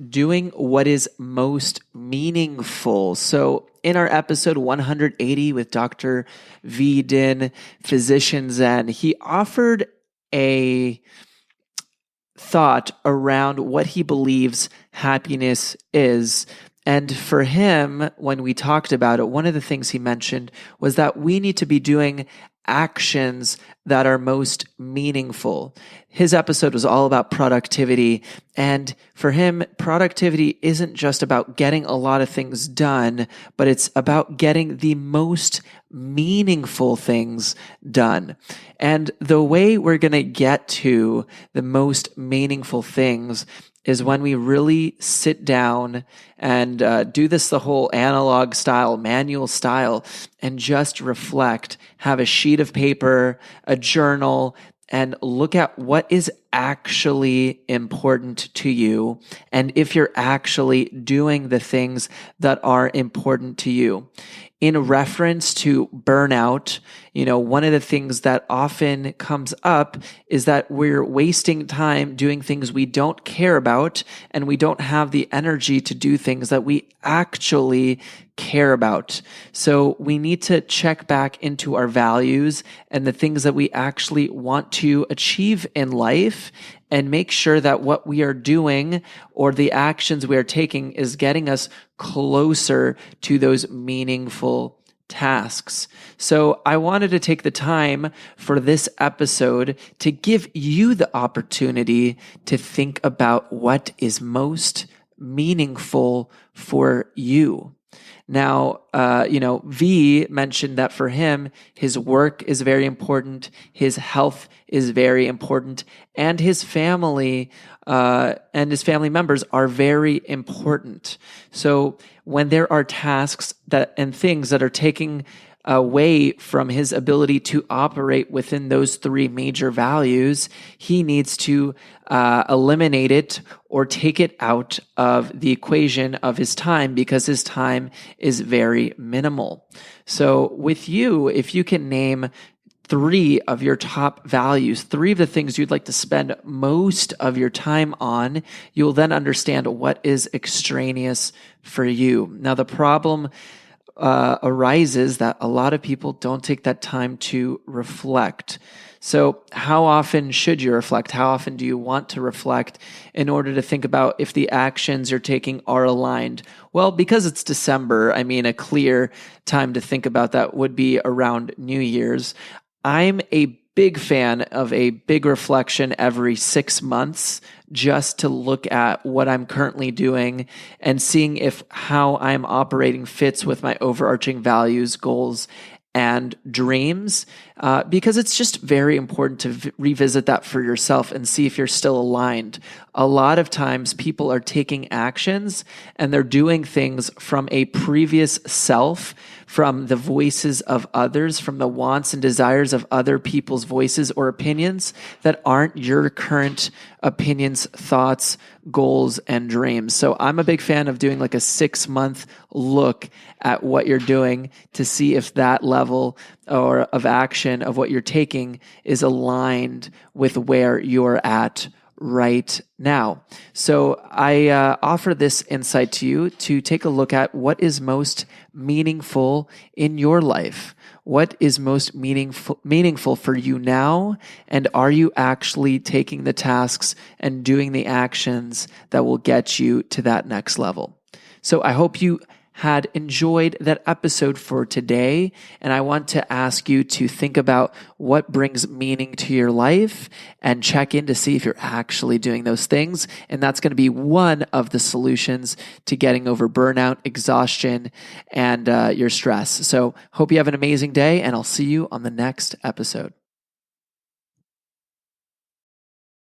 doing what is most meaningful. So in our episode 180 with Dr. Dinh, Physician Zen, he offered a thought around what he believes happiness is. And for him, when we talked about it, one of the things he mentioned was that we need to be doing actions that are most meaningful. His episode was all about productivity. And for him, productivity isn't just about getting a lot of things done, but it's about getting the most meaningful things done. And the way we're going to get to the most meaningful things is when we really sit down and do this the whole analog style, manual style, and just reflect, have a sheet of paper, a journal, and look at what is actually important to you, and if you're actually doing the things that are important to you. In reference to burnout, one of the things that often comes up is that we're wasting time doing things we don't care about, and we don't have the energy to do things that we actually care about. So we need to check back into our values and the things that we actually want to achieve in life, and make sure that what we are doing or the actions we are taking is getting us closer to those meaningful tasks. So I wanted to take the time for this episode to give you the opportunity to think about what is most meaningful for you. Now, V mentioned that for him, his work is very important, his health is very important, and his family members are very important. So when there are tasks and things that are taking away from his ability to operate within those three major values, he needs to eliminate it or take it out of the equation of his time, because his time is very minimal. So with you, if you can name three of your top values, three of the things you'd like to spend most of your time on, you'll then understand what is extraneous for you. Now, the problem arises that a lot of people don't take that time to reflect. So how often should you reflect? How often do you want to reflect in order to think about if the actions you're taking are aligned? Well, because it's December, a clear time to think about that would be around New Year's. I'm a big fan of a big reflection every 6 months, just to look at what I'm currently doing and seeing if how I'm operating fits with my overarching values, goals, and dreams, because it's just very important to revisit that for yourself and see if you're still aligned. A lot of times people are taking actions and they're doing things from a previous self, from the voices of others, from the wants and desires of other people's voices or opinions that aren't your current opinions, thoughts, goals, and dreams. So I'm a big fan of doing like a 6-month look at what you're doing to see if that level or of action of what you're taking is aligned with where you're at right now. So I offer this insight to you to take a look at what is most meaningful in your life. What is most meaningful for you now? And are you actually taking the tasks and doing the actions that will get you to that next level? So I hope you had enjoyed that episode for today. And I want to ask you to think about what brings meaning to your life and check in to see if you're actually doing those things. And that's going to be one of the solutions to getting over burnout, exhaustion, and your stress. So hope you have an amazing day, and I'll see you on the next episode.